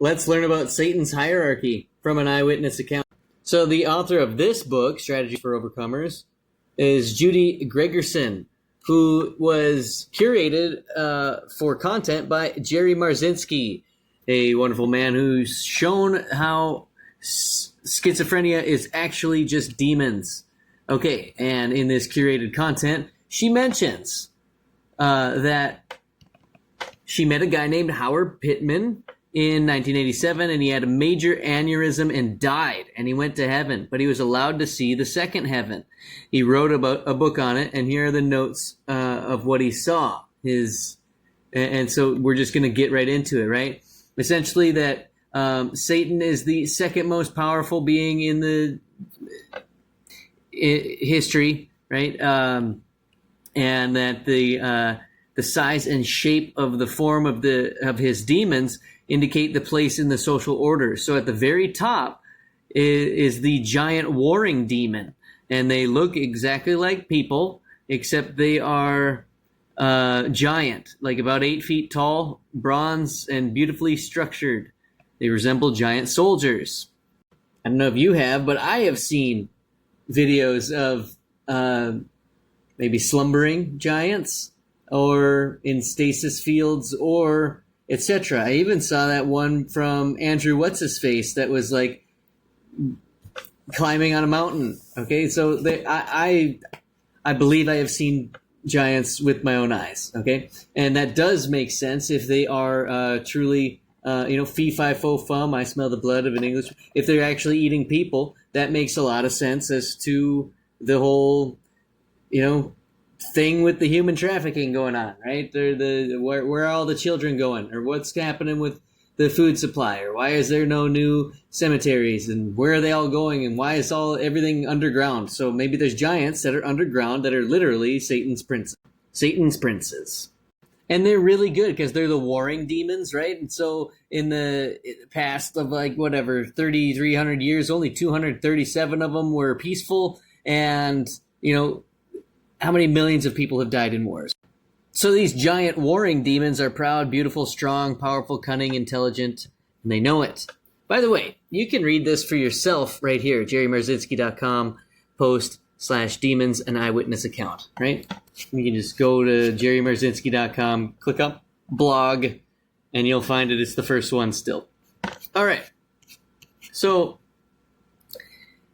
Let's learn about Satan's hierarchy from an eyewitness account. So the author of this book, Strategy for Overcomers, is Judy Gregerson, who was curated for content by Jerry Marzinsky, a wonderful man who's shown how schizophrenia is actually just demons. Okay, and in this curated content, she mentions that she met a guy named Howard Pittman in 1987, and he had a major aneurysm and died, and he went to heaven, but he was allowed to see the second heaven. He wrote about a book on it, and here are the notes of what he saw. And so we're just going to get right into it, right? Essentially that Satan is the second most powerful being in the history, right? And that the size and shape of the form of his demons indicate the place in the social order. So at the very top is the giant warring demon, and they look exactly like people, except they are giant, like about 8 feet tall, bronze, and beautifully structured. They resemble giant soldiers. I don't know if you have, but I have seen videos of maybe slumbering giants, or in stasis fields, or etc. I even saw that one from Andrew What's-His-Face that was like climbing on a mountain. Okay, so I believe I have seen giants with my own eyes. Okay, and that does make sense if they are truly, fee fi fo fum. I smell the blood of an English. If they're actually eating people, that makes a lot of sense as to the whole, thing with the human trafficking going on, right? Where are all the children going, or what's happening with the food supply, or why is there no new cemeteries, and where are they all going, and why is everything underground? So maybe there's giants that are underground that are literally Satan's princes, and they're really good because they're the warring demons, right? And so in the past of 3,300 years, only 237 of them were peaceful, and how many millions of people have died in wars? So these giant warring demons are proud, beautiful, strong, powerful, cunning, intelligent, and they know it. By the way, you can read this for yourself right here, jerrymarzinsky.com, post/demons, an eyewitness account, right? You can just go to jerrymarzinsky.com, click up blog, and you'll find it. It's the first one still. All right. So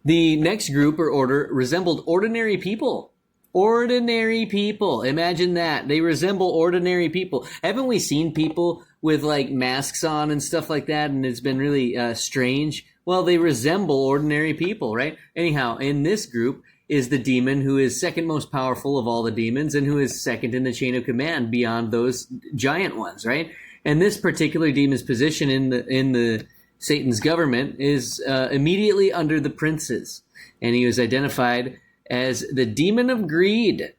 the next group or order resembled ordinary people. Ordinary people. Imagine that. They resemble ordinary people. Haven't we seen people with masks on and stuff like that, and it's been really strange? Well, they resemble ordinary people, right? Anyhow, in this group is the demon who is second most powerful of all the demons, and who is second in the chain of command beyond those giant ones, right? And this particular demon's position in the Satan's government is immediately under the princes, and he was identified as the demon of greed.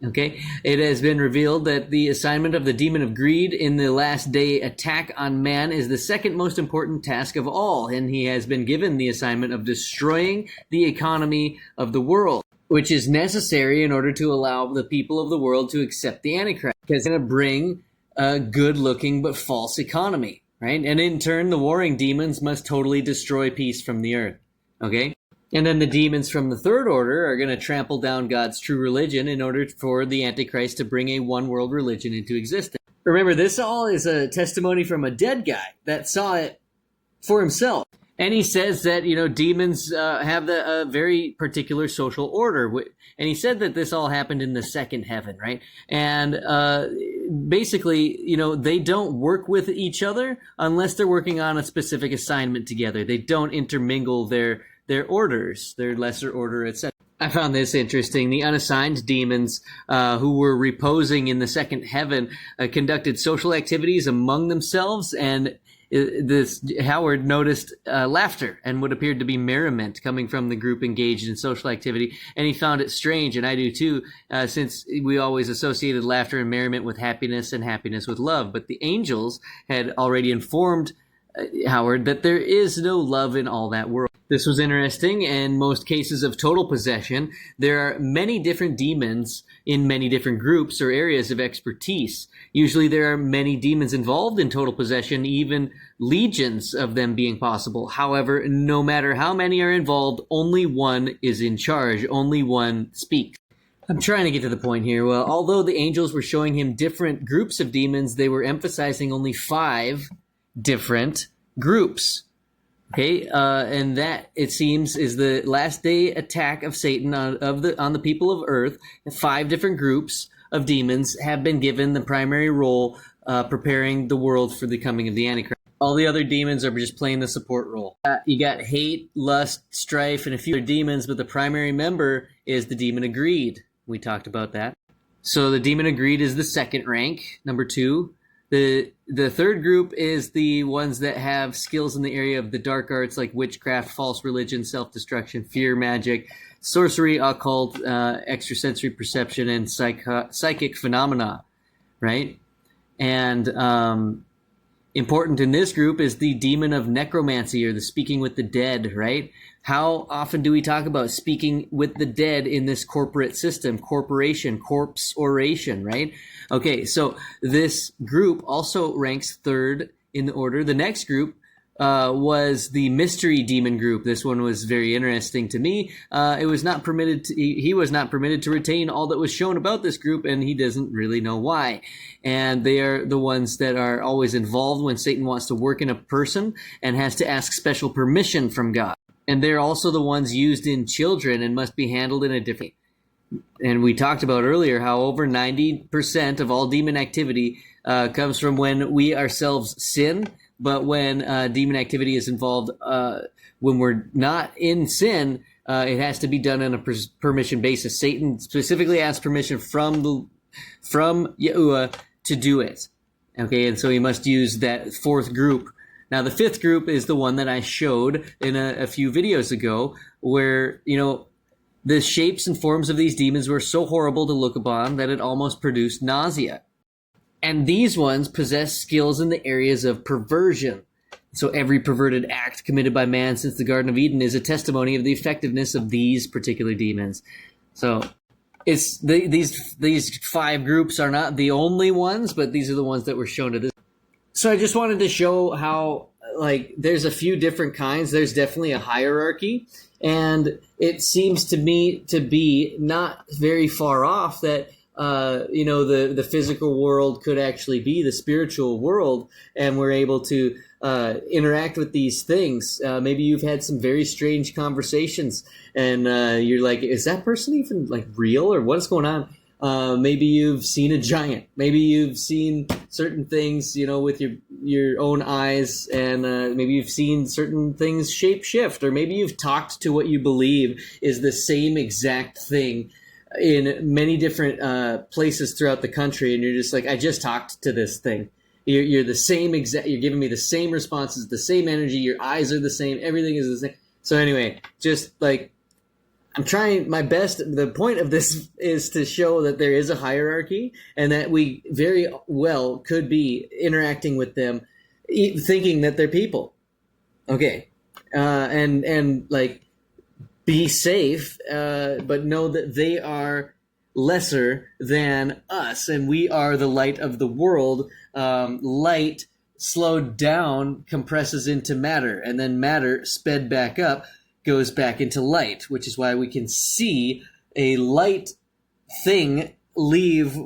Okay, it has been revealed that the assignment of the demon of greed in the last day attack on man is the second most important task of all, and he has been given the assignment of destroying the economy of the world, which is necessary in order to allow the people of the world to accept the Antichrist, because it's going to bring a good-looking but false economy, right? And in turn, the warring demons must totally destroy peace from the earth. Okay? And then the demons from the third order are going to trample down God's true religion in order for the Antichrist to bring a one-world religion into existence. Remember, this all is a testimony from a dead guy that saw it for himself. And he says that, demons have a very particular social order. And he said that this all happened in the second heaven, right? And basically, they don't work with each other unless they're working on a specific assignment together. They don't intermingle their orders, their lesser order, etc. I found this interesting. The unassigned demons who were reposing in the second heaven conducted social activities among themselves, and Howard noticed laughter and what appeared to be merriment coming from the group engaged in social activity, and he found it strange, and I do too, since we always associated laughter and merriment with happiness and happiness with love. But the angels had already informed Howard that there is no love in all that world. This was interesting. In most cases of total possession, there are many different demons in many different groups or areas of expertise. Usually there are many demons involved in total possession, even legions of them being possible. However, no matter how many are involved, only one is in charge. Only one speaks. I'm trying to get to the point here. Well, although the angels were showing him different groups of demons, they were emphasizing only 5 different groups. Okay, and that, it seems, is the last day attack of Satan on the people of Earth. 5 different groups of demons have been given the primary role, preparing the world for the coming of the Antichrist. All the other demons are just playing the support role. You got hate, lust, strife, and a few other demons, but the primary member is the demon of greed. We talked about that. So the demon of greed is the second rank, number 2. The third group is the ones that have skills in the area of the dark arts, like witchcraft, false religion, self-destruction, fear, magic, sorcery, occult, extrasensory perception, and psychic phenomena, right? And important in this group is the demon of necromancy, or the speaking with the dead, right? How often do we talk about speaking with the dead in this corporate system, corporation, corpse oration, right? Okay, so this group also ranks 3rd in the order. The next group was the mystery demon group. This one was very interesting to me. It was not permitted. He was not permitted to retain all that was shown about this group, and he doesn't really know why. And they are the ones that are always involved when Satan wants to work in a person and has to ask special permission from God. And they're also the ones used in children and must be handled in a different way. And we talked about earlier how over 90% of all demon activity comes from when we ourselves sin. But when demon activity is involved, when we're not in sin, it has to be done on a permission basis. Satan specifically asks permission from Yahuwah to do it. Okay, and so he must use that 4th group. Now, the 5th group is the one that I showed in a few videos ago, where, the shapes and forms of these demons were so horrible to look upon that it almost produced nausea. And these ones possess skills in the areas of perversion. So every perverted act committed by man since the Garden of Eden is a testimony of the effectiveness of these particular demons. So it's these 5 groups are not the only ones, but these are the ones that were shown to this. So I just wanted to show how, there's a few different kinds. There's definitely a hierarchy, and it seems to me to be not very far off that the physical world could actually be the spiritual world, and we're able to interact with these things. Maybe you've had some very strange conversations, and you're like, is that person even real, or what's going on? Maybe you've seen a giant. Maybe you've seen certain things, with your own eyes, and maybe you've seen certain things shape shift, or maybe you've talked to what you believe is the same exact thing in many different places throughout the country, and you're just like, I just talked to this thing. You're the same exact. You're giving me the same responses, the same energy. Your eyes are the same. Everything is the same. So anyway, just I'm trying my best. The point of this is to show that there is a hierarchy, and that we very well could be interacting with them, thinking that they're people. Okay, and be safe, but know that they are lesser than us, and we are the light of the world. Light slowed down compresses into matter, and then matter sped back up goes back into light, which is why we can see a light thing leave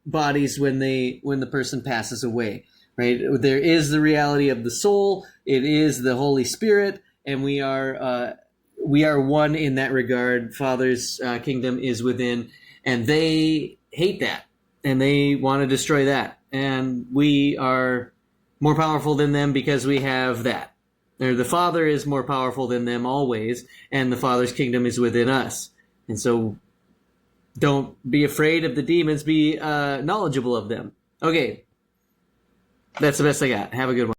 bodies when the person passes away, right? There is the reality of the soul. It is the Holy Spirit, and we are one in that regard. Father's kingdom is within, and they hate that, and they want to destroy that. And we are more powerful than them because we have that. The Father is more powerful than them always, and the Father's kingdom is within us. And so don't be afraid of the demons, be knowledgeable of them. Okay, that's the best I got. Have a good one.